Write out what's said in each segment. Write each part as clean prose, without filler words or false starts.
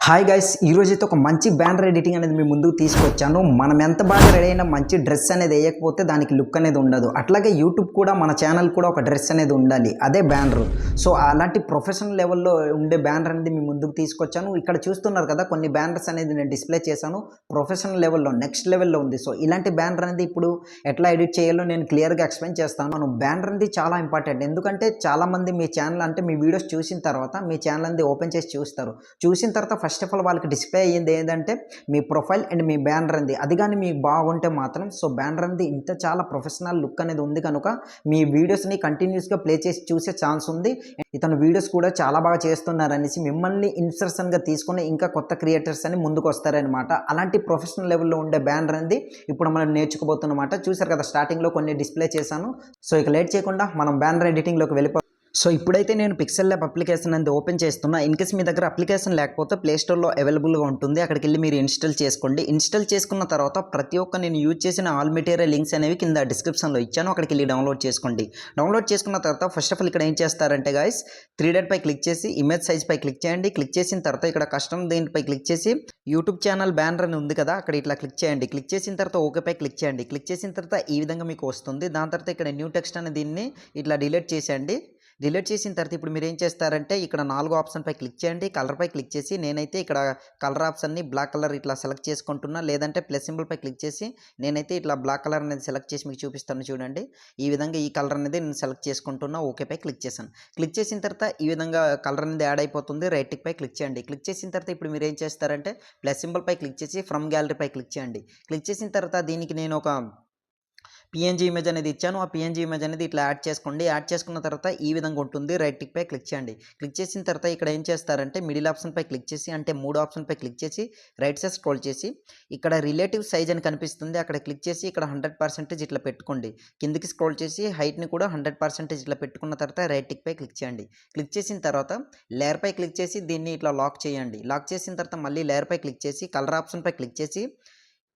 Hi guys, ఈరోజు అయితే ఒక మంచి బ్యానర్ ఎడిటింగ్ అనేది మీ ముందుకు తీసుకొచ్చాను. మనం ఎంత బాగా రెడీ అయినా మంచి డ్రెస్ అనేది వేయకపోతే దానికి లుక్ అనేది ఉండదు. అట్లాగే యూట్యూబ్ కూడా మన ఛానల్ కూడా ఒక డ్రెస్ అనేది ఉండాలి, అదే బ్యానర్. సో అలాంటి ప్రొఫెషనల్ లెవెల్లో ఉండే బ్యానర్ అనేది మీ ముందుకు తీసుకొచ్చాను. ఇక్కడ చూస్తున్నారు కదా, కొన్ని బ్యానర్స్ అనేది నేను డిస్ప్లే చేశాను. ప్రొఫెషనల్ లెవెల్లో నెక్స్ట్ లెవెల్లో ఉంది. సో ఇలాంటి బ్యానర్ అనేది ఇప్పుడు ఎట్లా ఎడిట్ చేయాలో నేను క్లియర్గా ఎక్స్ప్లెయిన్ చేస్తాను. మనం బ్యానర్ అనేది చాలా ఇంపార్టెంట్, ఎందుకంటే చాలామంది మీ ఛానల్ అంటే మీ వీడియోస్ చూసిన తర్వాత మీ ఛానల్ అనేది ఓపెన్ చేసి చూసిన తర్వాత ఫస్ట్ ఆఫ్ ఆల్ వాళ్ళకి డిస్ప్లే అయ్యింది ఏంటంటే మీ ప్రొఫైల్ అండ్ మీ బ్యానర్ అనేది. అది కానీ మీకు బాగుంటే మాత్రం సో బ్యానర్ అనేది ఇంత చాలా ప్రొఫెషనల్ లుక్ అనేది ఉంది కనుక మీ వీడియోస్ని కంటిన్యూస్గా ప్లే చేసి చూసే ఛాన్స్ ఉంది. ఇతను వీడియోస్ కూడా చాలా బాగా చేస్తున్నారనేసి మిమ్మల్ని ఇన్స్పిరేషన్గా తీసుకొని ఇంకా కొత్త క్రియేటర్స్ అని ముందుకు వస్తారనమాట. అలాంటి ప్రొఫెషనల్ లెవెల్లో ఉండే బ్యానర్ అనేది ఇప్పుడు మనం నేర్చుకోబోతున్నమాట. చూసారు కదా, స్టార్టింగ్లో కొన్ని డిస్ప్లే చేశాను. సో ఇక లేట్ చేయకుండా మనం బ్యానర్ ఎడిటింగ్లోకి వెళ్ళిపో. సో ఇప్పుడైతే నేను పిక్సెల్ ల్యాబ్ అప్లికేషన్ అనేది ఓపెన్ చేస్తున్నా. ఇన్కేస్ మీ దగ్గర అప్లికేషన్ లేకపోతే ప్లేస్టోర్లో అవైలబుల్గా ఉంటుంది, అక్కడికి వెళ్ళి మీరు ఇన్స్టాల్ చేసుకోండి. ఇన్స్టాల్ చేసుకున్న తర్వాత ప్రతి ఒక్క నేను యూజ్ చేసిన ఆల్ మెటీరియల్ లింక్స్ అనేవి కింద డిస్క్రిప్షన్లో ఇచ్చాను, అక్కడికి వెళ్ళి డౌన్లోడ్ చేసుకోండి. డౌన్లోడ్ చేసుకున్న తర్వాత ఫస్ట్ ఆఫ్ ఆల్ ఇక్కడ ఏం చేస్తారంటే గాయస్, 3 పై క్లిక్ చేసి ఇమేజ్ సైజ్ పై క్లిక్ చేయండి. క్లిక్ చేసిన తర్వాత ఇక్కడ కస్టమ్ దీనిపై క్లిక్ చేసి యూట్యూబ్ ఛానల్ బ్యానర్ అని ఉంది కదా, అక్కడ ఇట్లా క్లిక్ చేయండి. క్లిక్ చేసిన తర్వాత ఓకేపై క్లిక్ చేయండి. క్లిక్ చేసిన తర్వాత ఈ విధంగా మీకు వస్తుంది. దాని తర్వాత ఇక్కడ న్యూ టెక్స్ట్ అనే దీన్ని ఇట్లా డిలీట్ చేసేయండి. డిలీట్ చేసిన తర్వాత ఇప్పుడు మీరు ఏం చేస్తారంటే ఇక్కడ 4 ఆప్షన్పై క్లిక్ చేయండి. కలర్పై క్లిక్ చేసి నేనైతే ఇక్కడ కలర్ ఆప్షన్ని బ్లాక్ కలర్ ఇట్లా సెలెక్ట్ చేసుకుంటున్నా, లేదంటే ప్లస్ సింబల్పై క్లిక్ చేసి నేనైతే ఇట్లా బ్లాక్ కలర్ అనేది సెలెక్ట్ చేసి మీకు చూపిస్తాను. చూడండి, ఈ విధంగా ఈ కలర్ అనేది నేను సెలెక్ట్ చేసుకుంటున్నా. ఓకేపై క్లిక్ చేశాను. క్లిక్ చేసిన తర్వాత ఈ విధంగా కలర్ అనేది యాడ్ అయిపోతుంది. రైట్ టిక్ పై క్లిక్ చేయండి. క్లిక్ చేసిన తర్వాత ఇప్పుడు మీరు ఏం చేస్తారంటే ప్లస్ సింబల్పై క్లిక్ చేసి ఫ్రమ్ గ్యాలరీపై క్లిక్ చేయండి. క్లిక్ చేసిన తర్వాత దీనికి నేను ఒక పిఎన్జీ ఇమేజ్ అనేది ఇచ్చాను. ఆ పిఎన్జీ ఇమేజ్ అనేది ఇట్లా యాడ్ చేసుకోండి. యాడ్ చేసుకున్న తర్వాత ఈ విధంగా ఉంటుంది. రైట్ టిక్ పై క్లిక్ చేయండి. క్లిక్ చేసిన తర్వాత ఇక్కడ ఏం చేస్తారంటే మిడిల్ ఆప్షన్పై క్లిక్ చేసి, అంటే 3 ఆప్షన్పై క్లిక్ చేసి రైట్ సైడ్ స్క్రోల్ చేసి ఇక్కడ రిలేటివ్ సైజ్ అని కనిపిస్తుంది, అక్కడ క్లిక్ చేసి ఇక్కడ 100% ఇట్లా పెట్టుకోండి. కిందికి స్క్రోల్ చేసి హైట్ని కూడా 100% ఇట్లా పెట్టుకున్న తర్వాత రైట్ టిక్ పై క్లిక్ చేయండి. క్లిక్ చేసిన తర్వాత లేయర్ పై క్లిక్ చేసి దీన్ని ఇట్లా లాక్ చేయండి. లాక్ చేసిన తర్వాత మళ్ళీ లేయర్ పై క్లిక్ చేసి కలర్ ఆప్షన్పై క్లిక్ చేసి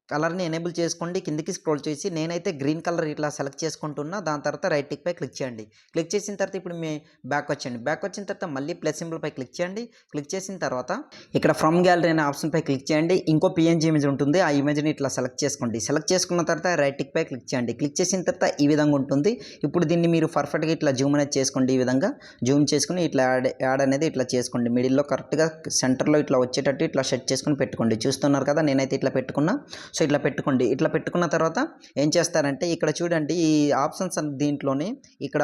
కలర్ని ఎనేబుల్ చేసుకోండి. కిందికి స్క్రోల్ చేసి నేనైతే గ్రీన్ కలర్ ఇట్లా సెలెక్ట్ చేసుకుంటున్నా. దాని తర్వాత రైట్ టిక్ పై క్లిక్ చేయండి. క్లిక్ చేసిన తర్వాత ఇప్పుడు మీ బ్యాక్ వచ్చేయండి. బ్యాక్ వచ్చిన తర్వాత మళ్ళీ ప్లస్ సింబల్పై క్లిక్ చేయండి. క్లిక్ చేసిన తర్వాత ఇక్కడ ఫ్రమ్ గ్యాలరీ అనే ఆప్షన్పై క్లిక్ చేయండి. ఇంకో పిఎన్జీ ఇమేజ్ ఉంటుంది, ఆ ఇమేజ్ని ఇట్లా సెలెక్ట్ చేసుకోండి. సెలెక్ట్ చేసుకున్న తర్వాత రైట్ టిక్ పై క్లిక్ చేయండి. క్లిక్ చేసిన తర్వాత ఈ విధంగా ఉంటుంది. ఇప్పుడు దీన్ని మీరు పర్ఫెక్ట్గా ఇట్లా జూమ్ అనేది చేసుకోండి. ఈ విధంగా జూమ్ చేసుకుని ఇట్లా యాడ్ అనేది ఇట్లా చేసుకోండి. మిడిల్లో కరెక్ట్గా సెంటర్లో ఇట్లా వచ్చేటట్టు ఇట్లా సెట్ చేసుకుని పెట్టుకోండి. చూస్తున్నారు కదా, నేనైతే ఇట్లా పెట్టుకున్నా. సో ఇట్లా పెట్టుకోండి. ఇట్లా పెట్టుకున్న తర్వాత ఏం చేస్తారంటే ఇక్కడ చూడండి, ఈ ఆప్షన్స్ దీంట్లోని ఇక్కడ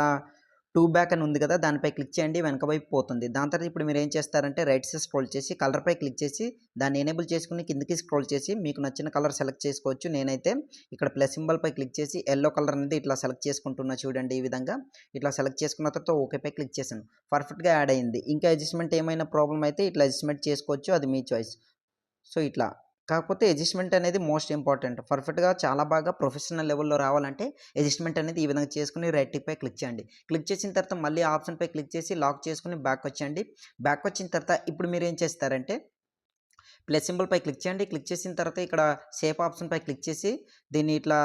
2 బ్యాక్ అని ఉంది కదా, దానిపై క్లిక్ చేయండి. వెనక వైపు పోతుంది. దాని తర్వాత ఇప్పుడు మీరు ఏం చేస్తారంటే రైట్ సైడ్ స్క్రోల్ చేసి కలర్పై క్లిక్ చేసి దాన్ని ఎనేబుల్ చేసుకుని కిందకి స్క్రోల్ చేసి మీకు నచ్చిన కలర్ సెలెక్ట్ చేసుకోవచ్చు. నేనైతే ఇక్కడ ప్లస్ సింబల్పై క్లిక్ చేసి ఎల్లో కలర్ అనేది ఇట్లా సెలెక్ట్ చేసుకుంటున్నా. చూడండి, ఈ విధంగా ఇట్లా సెలెక్ట్ చేసుకున్న తర్వాత ఓకేపై క్లిక్ చేశాను. పర్ఫెక్ట్గా యాడ్ అయింది. ఇంకా అడ్జస్ట్మెంట్ ఏమైనా ప్రాబ్లం అయితే ఇట్లా అడ్జస్ట్మెంట్ చేసుకోవచ్చు, అది మీ చాయిస్. సో ఇట్లా కాకపోతే అడ్జస్ట్మెంట్ అనేది మోస్ట్ ఇంపార్టెంట్. పర్ఫెక్ట్గా చాలా బాగా ప్రొఫెషనల్ లెవెల్లో రావాలంటే అడ్జస్ట్మెంట్ అనేది ఈ విధంగా చేసుకుని రైట్ టిక్ పై క్లిక్ చేయండి. క్లిక్ చేసిన తర్వాత మళ్ళీ ఆప్షన్పై క్లిక్ చేసి లాక్ చేసుకుని బ్యాక్ వచ్చేయండి. బ్యాక్ వచ్చిన తర్వాత ఇప్పుడు మీరు ఏం చేస్తారంటే ప్లస్ సింబల్పై క్లిక్ చేయండి. క్లిక్ చేసిన తర్వాత ఇక్కడ షేప్ ఆప్షన్పై క్లిక్ చేసి దీన్ని ఇట్లా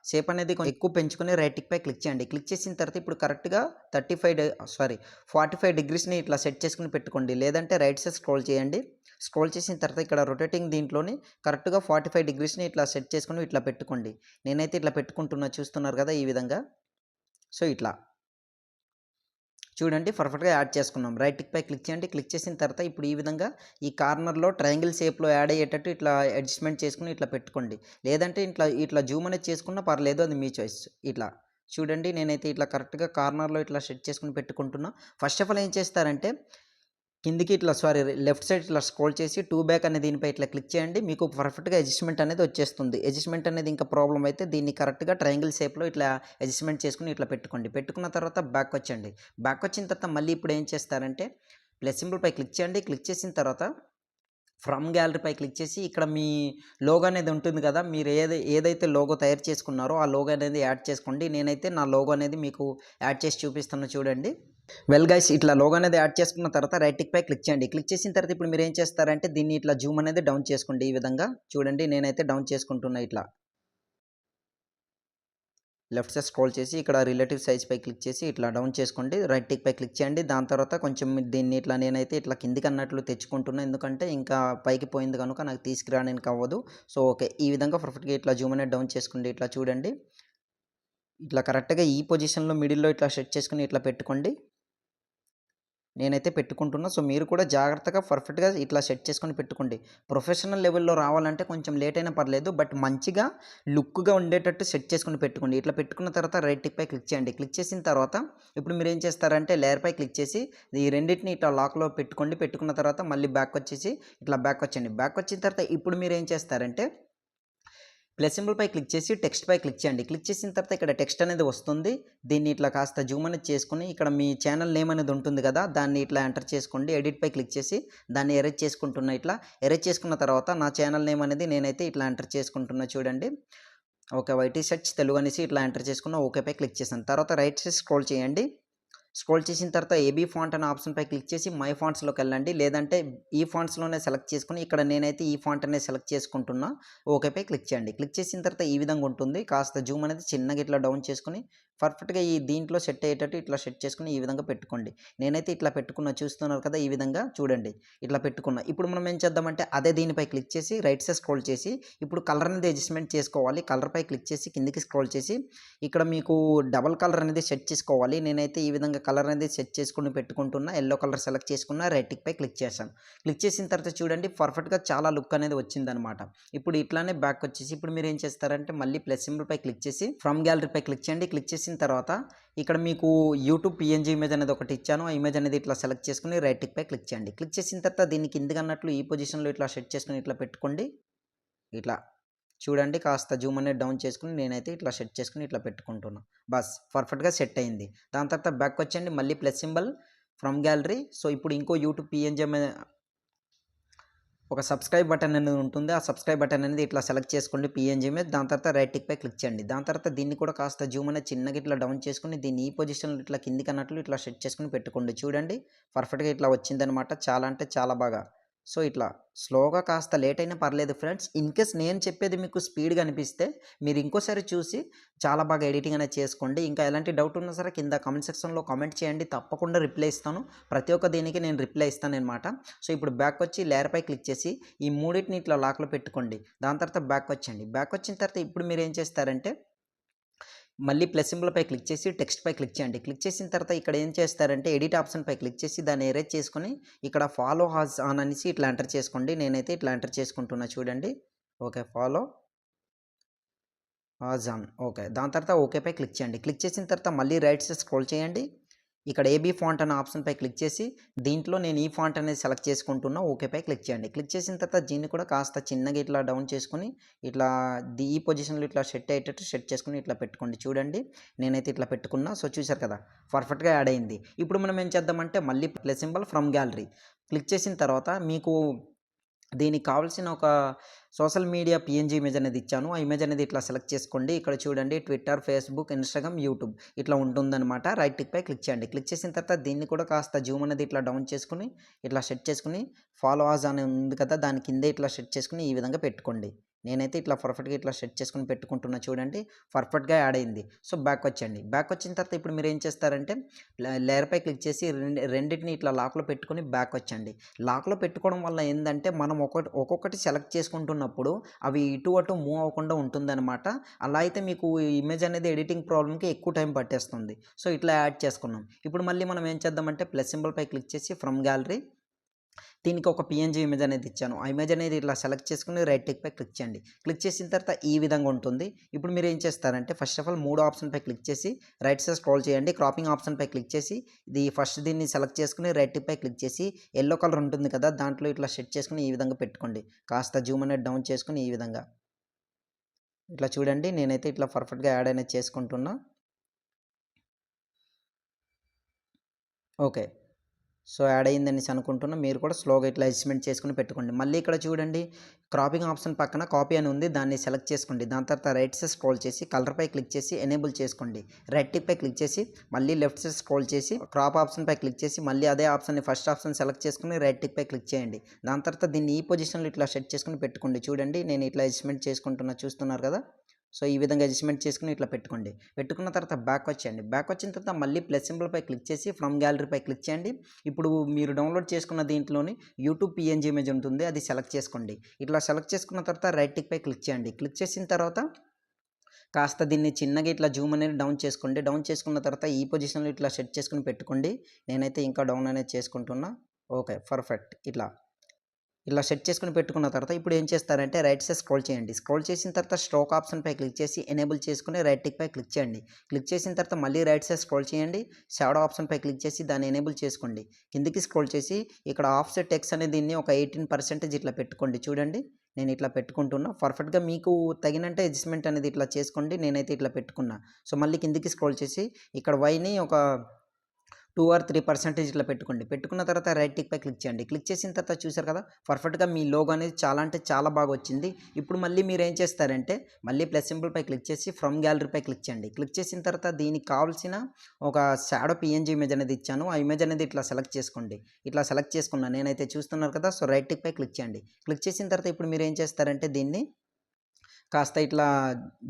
షేప్ అనేది కొంచెం ఎక్కువ పెంచుకొని రైట్ టిక్ పై క్లిక్ చేయండి. క్లిక్ చేసిన తర్వాత ఇప్పుడు కరెక్ట్గా 45 డిగ్రీస్ని ఇట్లా సెట్ చేసుకుని పెట్టుకోండి. లేదంటే రైట్ సైడ్ స్క్రోల్ చేయండి. స్క్రోల్ చేసిన తర్వాత ఇక్కడ రొటేటింగ్ దీంట్లోని కరెక్ట్గా 45 డిగ్రీస్ని ఇట్లా సెట్ చేసుకుని ఇట్లా పెట్టుకోండి. నేనైతే ఇట్లా పెట్టుకుంటున్నా, చూస్తున్నారు కదా, ఈ విధంగా. సో ఇట్లా చూడండి, పర్ఫెక్ట్గా యాడ్ చేసుకున్నాం. రైట్ టిక్ పై క్లిక్ చేయండి. క్లిక్ చేసిన తర్వాత ఇప్పుడు ఈ విధంగా ఈ కార్నర్లో ట్రయాంగిల్ షేప్లో యాడ్ అయ్యేటట్టు ఇట్లా అడ్జస్ట్మెంట్ చేసుకుని ఇట్లా పెట్టుకోండి. లేదంటే ఇట్లా జూమ్ అనేది చేసుకున్నా పర్లేదు, అది మీ చాయిస్. ఇట్లా చూడండి, నేనైతే ఇట్లా కరెక్ట్గా కార్నర్లో ఇట్లా సెట్ చేసుకుని పెట్టుకుంటున్నా. ఫస్ట్ ఆఫ్ ఆల్ ఏం చేస్తారంటే కిందికి ఇట్లా లెఫ్ట్ సైడ్ ఇట్లా స్క్రోల్ చేసి 2 బ్యాక్ అనే దీనిపై ఇట్లా క్లిక్ చేయండి. మీకు పర్ఫెక్ట్గా అడ్జస్ట్మెంట్ అనేది వచ్చేస్తుంది. అడ్జస్ట్మెంట్ అనేది ఇంకా ప్రాబ్లం అయితే దీన్ని కరెక్ట్గా ట్రయాంగిల్ షేప్లో ఇట్లా అడ్జస్ట్మెంట్ చేసుకుని ఇట్లా పెట్టుకోండి. పెట్టుకున్న తర్వాత బ్యాక్ వచ్చండి. బ్యాక్ వచ్చిన తర్వాత మళ్ళీ ఇప్పుడు ఏం చేస్తారంటే ప్లస్ సింబల్పై క్లిక్ చేయండి. క్లిక్ చేసిన తర్వాత ఫ్రమ్ గ్యాలరీపై క్లిక్ చేసి ఇక్కడ మీ లోగో అనేది ఉంటుంది కదా, మీరు ఏదైతే లోగో తయారు చేసుకున్నారో ఆ లోగో అనేది యాడ్ చేసుకోండి. నేనైతే నా లోగో అనేది మీకు యాడ్ చేసి చూపిస్తాను. చూడండి, వెల్ గైస్, ఇట్లా లోగో అనేది యాడ్ చేసుకున్న తర్వాత రైట్ టిక్ పై క్లిక్ చేయండి. క్లిక్ చేసిన తర్వాత ఇప్పుడు మీరు ఏం చేస్తారంటే దీన్ని ఇట్లా జూమ్ అనేది డౌన్ చేసుకోండి. ఈ విధంగా చూడండి, నేనైతే డౌన్ చేసుకుంటున్నా. ఇట్లా లెఫ్ట్ సైడ్ స్క్రోల్ చేసి ఇక్కడ రిలేటివ్ సైజ్ పై క్లిక్ చేసి ఇట్లా డౌన్ చేసుకోండి. రైట్ టిక్ పై క్లిక్ చేయండి. దాని తర్వాత కొంచెం దీన్ని ఇట్లా నేనైతే ఇట్లా కిందికి అన్నట్లు తెచ్చుకుంటున్నా. ఎందుకంటే ఇంకా పైకి పోయింది కనుక నాకు తీసుకురావడానికి అవ్వదు. సో ఓకే, ఈ విధంగా పర్ఫెక్ట్గా ఇట్లా జూమ్ అనేది డౌన్ చేసుకోండి. ఇట్లా చూడండి, ఇట్లా కరెక్ట్గా ఈ పొజిషన్లో మిడిల్లో ఇట్లా సెట్ చేసుకుని ఇట్లా పెట్టుకోండి. నేనైతే పెట్టుకుంటున్నా. సో మీరు కూడా జాగ్రత్తగా పర్ఫెక్ట్గా ఇట్లా సెట్ చేసుకొని పెట్టుకోండి. ప్రొఫెషనల్ లెవెల్లో రావాలంటే కొంచెం లేట్ అయినా పర్లేదు, బట్ మంచిగా లుక్గా ఉండేటట్టు సెట్ చేసుకొని పెట్టుకోండి. ఇట్లా పెట్టుకున్న తర్వాత రైట్ టిక్ పై క్లిక్ చేయండి. క్లిక్ చేసిన తర్వాత ఇప్పుడు మీరు ఏం చేస్తారంటే లేయర్ పై క్లిక్ చేసి ఈ రెండింటిని ఇట్లా లాక్లో పెట్టుకోండి. పెట్టుకున్న తర్వాత మళ్ళీ బ్యాక్ వచ్చేసి ఇట్లా బ్యాక్ వచ్చేయండి. బ్యాక్ వచ్చిన తర్వాత ఇప్పుడు మీరు ఏం చేస్తారంటే ప్లస్ సింబల్ పై క్లిక్ చేసి టెక్స్ట్ పై క్లిక్ చేయండి. క్లిక్ చేసిన తర్వాత ఇక్కడ టెక్స్ట్ అనేది వస్తుంది. దీన్ని ఇట్లా కాస్త జూమ్ అనేది చేసుకుని ఇక్కడ మీ ఛానల్ నేమ్ అనేది ఉంటుంది కదా, దాన్ని ఇట్లా ఎంటర్ చేసుకోండి. ఎడిట్ పై క్లిక్ చేసి దాన్ని ఎరేజ్ చేసుకుంటున్నా. ఇట్లా ఎరేజ్ చేసుకున్న తర్వాత నా ఛానల్ నేమ్ అనేది నేనైతే ఇట్లా ఎంటర్ చేసుకుంటున్నా. చూడండి, ఓకే, వైటీ సెర్చ్ తెలుగు అనేసి ఇట్లా ఎంటర్ చేసుకున్న. ఓకే పై క్లిక్ చేశాను. తర్వాత రైట్ సైడ్ స్క్రోల్ చేయండి. స్క్రోల్ చేసిన తర్వాత ఏబీ ఫాంట్ అనే ఆప్షన్పై క్లిక్ చేసి మై ఫాంట్స్లోకి వెళ్ళండి. లేదంటే ఈ ఫాంట్స్లోనే సెలెక్ట్ చేసుకుని ఇక్కడ నేనైతే ఈ ఫాంట్ అనేది సెలెక్ట్ చేసుకుంటున్నా. ఓకేపై క్లిక్ చేయండి. క్లిక్ చేసిన తర్వాత ఈ విధంగా ఉంటుంది. కాస్త జూమ్ అనేది చిన్నగా ఇట్లా డౌన్ చేసుకుని పర్ఫెక్ట్గా ఈ దీంట్లో సెట్ అయ్యేటట్టు ఇట్లా సెట్ చేసుకుని ఈ విధంగా పెట్టుకోండి. నేనైతే ఇట్లా పెట్టుకున్నా, చూస్తున్నారు కదా, ఈ విధంగా చూడండి ఇట్లా పెట్టుకున్నా. ఇప్పుడు మనం ఏం చేద్దామంటే అదే దీనిపై క్లిక్ చేసి రైట్ సైడ్ స్క్రోల్ చేసి ఇప్పుడు కలర్ అనేది అడ్జస్ట్మెంట్ చేసుకోవాలి. కలర్పై క్లిక్ చేసి కిందికి స్క్రోల్ చేసి ఇక్కడ మీకు డబల్ కలర్ అనేది సెట్ చేసుకోవాలి. నేనైతే ఈ విధంగా కలర్ అనేది సెట్ చేసుకుని పెట్టుకుంటున్నా. ఎల్లో కలర్ సెలెక్ట్ చేసుకున్నా. రైట్ టిక్ పై క్లిక్ చేశాను. క్లిక్ చేసిన తర్వాత చూడండి పర్ఫెక్ట్గా చాలా లుక్ అనేది వచ్చిందనమాట. ఇప్పుడు ఇట్లానే బ్యాక్ వచ్చేసి ఇప్పుడు మీరు ఏం చేస్తారంటే మళ్ళీ ప్లస్ సింబల్ పై క్లిక్ చేసి ఫ్రమ్ గ్యాలరీ పై క్లిక్ చేయండి. క్లిక్ చేసిన తర్వాత ఇక్కడ మీకు యూట్యూబ్ పిఎన్జీ ఇమేజ్ అనేది ఒకటి ఇచ్చాను. ఆ ఇమేజ్ అనేది ఇట్లా సెలెక్ట్ చేసుకుని రైట్ టిక్ పై క్లిక్ చేయండి. క్లిక్ చేసిన తర్వాత దీన్ని కిందికి అన్నట్లు ఈ పొజిషన్లో ఇట్లా సెట్ చేసుకుని ఇట్లా పెట్టుకోండి. ఇట్లా చూడండి, కాస్త జూమ్ అనేది డౌన్ చేసుకుని నేనైతే ఇట్లా సెట్ చేసుకుని ఇట్లా పెట్టుకుంటున్నాను. బస్ పర్ఫెక్ట్గా సెట్ అయింది. దాని తర్వాత బ్యాక్ వచ్చండి, మళ్ళీ plus symbol from gallery. So ఇప్పుడు ఇంకో యూట్యూబ్ పిఎన్జీ ఒక సబ్స్క్రైబ్ బటన్ అనేది ఉంటుంది. ఆ సబ్స్క్రైబ్ బటన్ అనేది ఇట్లా సెలెక్ట్ చేసుకోండి పిఎన్జీ మీద. దాని తర్వాత రైట్ టిక్ పై క్లిక్ చేయండి. దాని తర్వాత దీన్ని కూడా కాస్త జూమ్ అనేది చిన్నగా ఇట్లా డౌన్ చేసుకుని దీన్ని ఈ పొజిషన్లో ఇట్లా కిందికి అన్నట్లు ఇట్లా సెట్ చేసుకుని పెట్టుకోండి. చూడండి పర్ఫెక్ట్గా ఇట్లా వచ్చిందనమాట. చాలా అంటే చాలా బాగా. సో ఇట్లా స్లోగా కాస్త లేట్ అయినా పర్లేదు ఫ్రెండ్స్. ఇన్ కేస్ నేను చెప్పేది మీకు స్పీడ్గా అనిపిస్తే మీరు ఇంకోసారి చూసి చాలా బాగా ఎడిటింగ్ అనేది చేసుకోండి. ఇంకా ఎలాంటి డౌట్ ఉన్నా సరే కింద కామెంట్ సెక్షన్లో కామెంట్ చేయండి, తప్పకుండా రిప్లై ఇస్తాను. ప్రతి ఒక్క దీనికి నేను రిప్లై ఇస్తాను అనమాట. సో ఇప్పుడు బ్యాక్ వచ్చి లేయర్ పై క్లిక్ చేసి ఈ మూడింటిని ఇట్లా లాక్లో పెట్టుకోండి. దాని తర్వాత బ్యాక్ వచ్చండి. బ్యాక్ వచ్చిన తర్వాత ఇప్పుడు మీరు ఏం చేస్తారంటే మళ్ళీ ప్లస్ సింబల్ పై క్లిక్ చేసి టెక్స్ట్ పై క్లిక్ చేయండి. క్లిక్ చేసిన తర్వాత ఇక్కడ ఏం చేస్తారంటే ఎడిట్ ఆప్షన్ పై క్లిక్ చేసి దాన్ని ఎరేజ్ చేసుకొని ఇక్కడ ఫాలో హాజ్ ఆన్ అనేసి ఇట్లా ఎంటర్ చేసుకోండి. నేనైతే ఇట్లా ఎంటర్ చేసుకుంటున్నా. చూడండి, okay, follow has on. Okay, దాని తర్వాత ఓకే పై క్లిక్ చేయండి. క్లిక్ చేసిన తర్వాత మళ్ళీ రైట్ సైడ్ స్క్రోల్ చేయండి. ఇక్కడ ఏబీ ఫాంట్ అనే ఆప్షన్పై క్లిక్ చేసి దీంట్లో నేను ఈ ఫాంట్ అనేది సెలెక్ట్ చేసుకుంటున్నా. ఓకేపై క్లిక్ చేయండి. క్లిక్ చేసిన తర్వాత దీన్ని కూడా కాస్త చిన్నగా ఇట్లా డౌన్ చేసుకుని ఇట్లా ఈ పొజిషన్లో ఇట్లా సెట్ అయ్యేటట్టు సెట్ చేసుకుని ఇట్లా పెట్టుకోండి. చూడండి నేనైతే ఇట్లా పెట్టుకున్నా. సో చూసారు కదా, పర్ఫెక్ట్గా యాడ్ అయింది. ఇప్పుడు మనం ఏం చేద్దామంటే మళ్ళీ plus symbol from gallery click చేసిన తర్వాత మీకు దీనికి కావాల్సిన ఒక సోషల్ మీడియా పిఎన్జీ ఇమేజ్ అనేది ఇచ్చాను. ఆ ఇమేజ్ అనేది ఇట్లా సెలెక్ట్ చేసుకోండి. ఇక్కడ చూడండి ట్విట్టర్, ఫేస్బుక్, ఇన్స్టాగ్రామ్, యూట్యూబ్ ఇట్లా ఉంటుందన్నమాట. రైట్ టిక్ పై క్లిక్ చేయండి. క్లిక్ చేసిన తర్వాత దీన్ని కూడా కాస్త జూమ్ అనేది ఇట్లా డౌన్ చేసుకుని ఇట్లా సెట్ చేసుకుని ఫాలో హాజ్ అని ఉంది కదా, దాని కిందే ఇట్లా సెట్ చేసుకుని ఈ విధంగా పెట్టుకోండి. నేనైతే ఇట్లా పర్ఫెక్ట్గా ఇట్లా సెట్ చేసుకుని పెట్టుకుంటున్నా. చూడండి పర్ఫెక్ట్గా యాడ్ అయింది. సో బ్యాక్ వచ్చండి. బ్యాక్ వచ్చిన తర్వాత ఇప్పుడు మీరు ఏం చేస్తారంటే లేయర్ పై క్లిక్ చేసి రెండింటిని ఇట్లా లాక్లో పెట్టుకొని బ్యాక్ వచ్చండి. లాక్లో పెట్టుకోవడం వల్ల ఏంటంటే మనం ఒక్కొక్కటి సెలెక్ట్ చేసుకుంటున్నప్పుడు అవి ఇటు అటు మూవ్ అవ్వకుండా ఉంటుందన్నమాట. అలా అయితే మీకు ఇమేజ్ అనేది ఎడిటింగ్ ప్రాబ్లమ్కి ఎక్కువ టైం పట్టేస్తుంది. సో ఇట్లా యాడ్ చేసుకున్నాం. ఇప్పుడు మళ్ళీ మనం ఏం చేద్దామంటే ప్లస్ సింబల్ పై క్లిక్ చేసి ఫ్రమ్ గ్యాలరీ దీనికి ఒక పిఎన్జీ ఇమేజ్ అనేది ఇచ్చాను. ఆ ఇమేజ్ అనేది ఇట్లా సెలెక్ట్ చేసుకుని రైట్ టిక్ పై క్లిక్ చేయండి. క్లిక్ చేసిన తర్వాత ఈ విధంగా ఉంటుంది. ఇప్పుడు మీరు ఏం చేస్తారంటే ఫస్ట్ ఆఫ్ ఆల్ 3 ఆప్షన్ పై క్లిక్ చేసి రైట్ సైడ్ స్క్రోల్ చేయండి. క్రాపింగ్ ఆప్షన్ పై క్లిక్ చేసి దీన్ని సెలెక్ట్ చేసుకుని రైట్ టిక్ పై క్లిక్ చేసి ఎల్లో కలర్ ఉంటుంది కదా, దాంట్లో ఇట్లా సెట్ చేసుకుని ఈ విధంగా పెట్టుకోండి. కాస్త జూమ్ అనేది డౌన్ చేసుకుని ఈ విధంగా ఇట్లా చూడండి. నేనైతే ఇట్లా పర్ఫెక్ట్గా యాడ్ అనేది చేసుకుంటున్నా. ఓకే, సో యాడ్ అయిందనేసి అనుకుంటున్నా. మీరు కూడా స్లోగా ఇట్లా అడ్జస్ట్మెంట్ చేసుకుని పెట్టుకోండి. మళ్ళీ ఇక్కడ చూడండి క్రాపింగ్ ఆప్షన్ పక్కన కాపీ అని ఉంది, దాన్ని సెలెక్ట్ చేసుకోండి. దాని తర్వాత రైట్ సైడ్ స్క్రోల్ చేసి కలర్పై క్లిక్ చేసి ఎనేబుల్ చేసుకోండి. రైట్ టిక్ పై క్లిక్ చేసి మళ్ళీ లెఫ్ట్ సైడ్ స్క్రోల్ చేసి క్రాప్ ఆప్షన్ పై క్లిక్ చేసి మళ్ళీ అదే ఆప్షన్ని ఫస్ట్ ఆప్షన్ సెలెక్ట్ చేసుకుని రైట్ టిక్ పై క్లిక్ చేయండి. దాని తర్వాత దీన్ని ఈ పొజిషన్లో ఇట్లా సెట్ చేసుకుని పెట్టుకోండి. చూడండి నేను ఇట్లా అడ్జస్ట్మెంట్ చేసుకుంటున్నా, చూస్తున్నారు కదా. సో ఈ విధంగా అడ్జస్ట్మెంట్ చేసుకుని ఇట్లా పెట్టుకోండి. పెట్టుకున్న తర్వాత బ్యాక్ వచ్చేయండి. బ్యాక్ వచ్చిన తర్వాత మళ్ళీ ప్లస్ సింబల్పై క్లిక్ చేసి ఫ్రమ్ గ్యాలరీపై క్లిక్ చేయండి. ఇప్పుడు మీరు డౌన్లోడ్ చేసుకున్న దీంట్లోని యూట్యూబ్ పిఎన్జీ ఇమేజ్ ఉంటుంది, అది సెలెక్ట్ చేసుకోండి. ఇట్లా సెలెక్ట్ చేసుకున్న తర్వాత రైట్ టిక్పై క్లిక్ చేయండి. క్లిక్ చేసిన తర్వాత కాస్త దీన్ని చిన్నగా ఇట్లా జూమ్ అనేది డౌన్ చేసుకోండి. డౌన్ చేసుకున్న తర్వాత ఈ పొజిషన్లో ఇట్లా సెట్ చేసుకుని పెట్టుకోండి. నేనైతే ఇంకా డౌన్ అనేది చేసుకుంటున్నా. Okay, perfect. ఇలా సెట్ చేసుకుని పెట్టుకున్న తర్వాత ఇప్పుడు ఏం చేస్తారంటే రైట్ సైడ్ స్క్రోల్ చేయండి. స్క్రోల్ చేసిన తర్వాత స్ట్రోక్ ఆప్షన్పై క్లిక్ చేసి ఎనేబుల్ చేసుకుని రైట్ టిక్పై క్లిక్ చేయండి. క్లిక్ చేసిన తర్వాత మళ్ళీ రైట్ సైడ్ స్క్రోల్ చేయండి. షాడో ఆప్షన్పై క్లిక్ చేసి దాన్ని ఎనేబుల్ చేసుకోండి. కిందికి స్క్రోల్ చేసి ఇక్కడ ఆఫ్సెట్ టెక్స్ట్ అనే దీన్ని ఒక 18% ఇట్లా పెట్టుకోండి. చూడండి, నేను ఇట్లా పెట్టుకుంటున్నా. పర్ఫెక్ట్గా మీకు తగినంటే అడ్జస్ట్మెంట్ అనేది ఇట్లా చేసుకోండి. నేనైతే ఇట్లా పెట్టుకున్నా. సో మళ్ళీ కిందికి స్క్రోల్ చేసి ఇక్కడ వైని ఒక 2 or 3% ఇట్లా పెట్టుకోండి. పెట్టుకున్న తర్వాత రైట్ టిక్పై క్లిక్ చేయండి. క్లిక్ చేసిన తర్వాత చూసారు కదా, పర్ఫెక్ట్గా మీ లోగో అనేది చాలా అంటే చాలా బాగా వచ్చింది. ఇప్పుడు మళ్ళీ మీరు ఏం చేస్తారంటే మళ్ళీ ప్లస్ సింబల్పై క్లిక్ చేసి ఫ్రమ్ గ్యాలరీపై క్లిక్ చేయండి. క్లిక్ చేసిన తర్వాత దీనికి కావాల్సిన ఒక షాడో పిఎన్జీ ఇమేజ్ అనేది ఇచ్చాను. ఆ ఇమేజ్ అనేది ఇట్లా సెలెక్ట్ చేసుకోండి. ఇట్లా సెలెక్ట్ చేసుకున్నాను నేనైతే, చూస్తున్నారు కదా. సో రైట్ టిక్పై క్లిక్ చేయండి. క్లిక్ చేసిన తర్వాత ఇప్పుడు మీరు ఏం చేస్తారంటే దీన్ని కాస్త ఇట్లా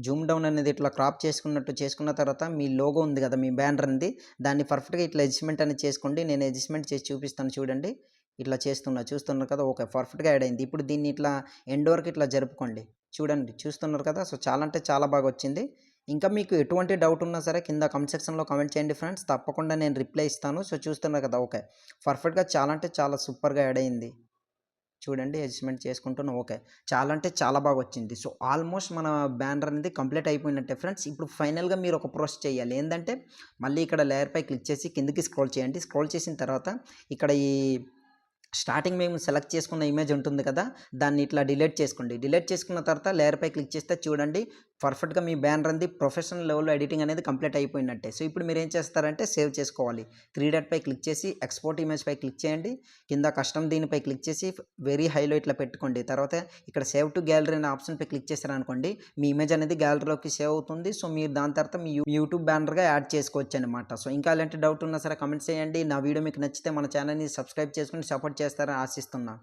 జూమ్ డౌన్ అనేది ఇట్లా క్రాప్ చేసుకున్న తర్వాత మీ లోగో ఉంది కదా, మీ బ్యానర్ అనేది, దాన్ని పర్ఫెక్ట్గా ఇట్లా అడ్జస్ట్మెంట్ అనేది చేసుకోండి. నేను అడ్జస్ట్మెంట్ చేసి చూపిస్తాను. చూడండి, ఇట్లా చూస్తున్నారు కదా. ఓకే, పర్ఫెక్ట్గా యాడ్ అయింది. ఇప్పుడు దీన్ని ఇట్లా ఎండ్ వరకు ఇట్లా జరుపుకోండి. చూడండి, చూస్తున్నారు కదా. సో చాలా అంటే చాలా బాగా వచ్చింది. ఇంకా మీకు ఎటువంటి డౌట్ ఉన్నా సరే కింద కామెంట్ సెక్షన్లో కామెంట్ చేయండి ఫ్రెండ్స్, తప్పకుండా నేను రిప్లై ఇస్తాను. సో చూస్తున్నారు కదా. ఓకే, పర్ఫెక్ట్గా చాలా అంటే చాలా సూపర్గా యాడ్ అయింది. చూడండి, అడ్జస్ట్మెంట్ చేసుకుంటున్నాం. ఓకే, చాలా అంటే చాలా బాగా వచ్చింది. సో ఆల్మోస్ట్ మన బ్యానర్ అనేది కంప్లీట్ అయిపోయినట్టే ఫ్రెండ్స్. ఇప్పుడు ఫైనల్గా మీరు ఒక ప్రాసెస్ చేయాలి. ఏంటంటే మళ్ళీ ఇక్కడ లేయర్పై క్లిక్ చేసి కిందకి స్క్రోల్ చేయండి. స్క్రోల్ చేసిన తర్వాత ఇక్కడ ఈ స్టార్టింగ్ మేము సెలెక్ట్ చేసుకున్న ఇమేజ్ ఉంటుంది కదా, దాన్ని ఇట్లా డిలీట్ చేసుకోండి. డిలీట్ చేసుకున్న తర్వాత లేయర్పై క్లిక్ చేస్తే చూడండి, పర్ఫెక్ట్గా మీ బ్యానర్ అనేది ప్రొఫెషనల్ లెవెల్లో ఎడిటింగ్ అనేది కంప్లీట్ అయిపోయినట్టే. సో ఇప్పుడు మీరు ఏం చేస్తారంటే సేవ్ చేసుకోవాలి. 3 డాట్పై క్లిక్ చేసి ఎక్స్పోర్ట్ ఇమేజ్పై క్లిక్ చేయండి. కింద కస్టమ్ దీనిపై క్లిక్ చేసి వెరీ హైలో ఇట్లా పెట్టుకోండి. తర్వాత ఇక్కడ సేవ్ టు గ్యాలరీ అనే ఆప్షన్పై క్లిక్ చేశారనుకోండి, మీ ఇమేజ్ అనేది గ్యాలరీలోకి సేవ్ అవుతుంది. సో మీరు దాని తర్వాత మీ యూట్యూబ్ బ్యానర్గా యాడ్ చేసుకోవచ్చు అనమాట. సో ఇంకా అలాంటి డౌట్ ఉన్నా సరే కామెంట్స్ చేయండి. నా వీడియో మీకు నచ్చితే మన ఛానల్ని సబ్స్క్రైబ్ చేసుకుని సపోర్ట్ చేస్తారని ఆశిస్తున్నా.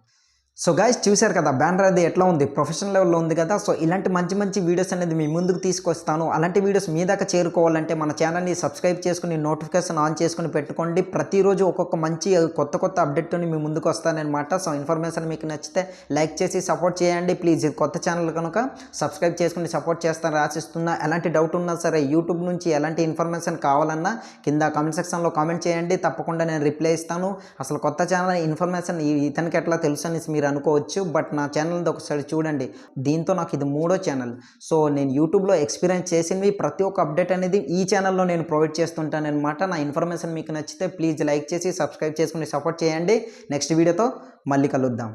సో గైస్, చూశారు కదా బ్యానర్ అది ఎట్లా ఉంది, ప్రొఫెషనల్ లెవెల్లో ఉంది కదా. సో ఇలాంటి మంచి మంచి వీడియోస్ అనేది మీ ముందుకు తీసుకొస్తాను. అలాంటి వీడియోస్ మీ దాకా చేరుకోవాలంటే మన ఛానల్ని సబ్స్క్రైబ్ చేసుకుని నోటిఫికేషన్ ఆన్ చేసుకుని పెట్టుకోండి. ప్రతిరోజు ఒక్కొక్క మంచి కొత్త అప్డేట్ని మీ ముందుకు వస్తానన్నమాట. సో ఇన్ఫర్మేషన్ మీకు నచ్చితే లైక్ చేసి సపోర్ట్ చేయండి ప్లీజ్. కొత్త ఛానల్ కనుక సబ్స్క్రైబ్ చేసుకుని సపోర్ట్ చేస్తానని ఆశిస్తున్నా. ఎలాంటి డౌట్ ఉన్నా సరే, యూట్యూబ్ నుంచి ఎలాంటి ఇన్ఫర్మేషన్ కావాలన్నా కింద కామెంట్ సెక్షన్లో కామెంట్ చేయండి. తప్పకుండా నేను రిప్లై ఇస్తాను. అసలు కొత్త ఛానల్ ఇన్ఫర్మేషన్ ఇతనికి ఎట్లా తెలుసు అని మీరు అనుకోవచ్చు, బట్ నా ఛానల్ది ఒకసారి చూడండి. దీంతో నాకు ఇది 3వ ఛానల్. సో నేను యూట్యూబ్లో ఎక్స్పీరియన్స్ చేసినవి ప్రతి ఒక్క అప్డేట్ అనేది ఈ ఛానల్లో నేను ప్రొవైడ్ చేస్తుంటాను అనమాట. నా ఇన్ఫర్మేషన్ మీకు నచ్చితే ప్లీజ్ లైక్ చేసి సబ్స్క్రైబ్ చేసుకుని సపోర్ట్ చేయండి. నెక్స్ట్ వీడియోతో మళ్ళీ కలుద్దాం.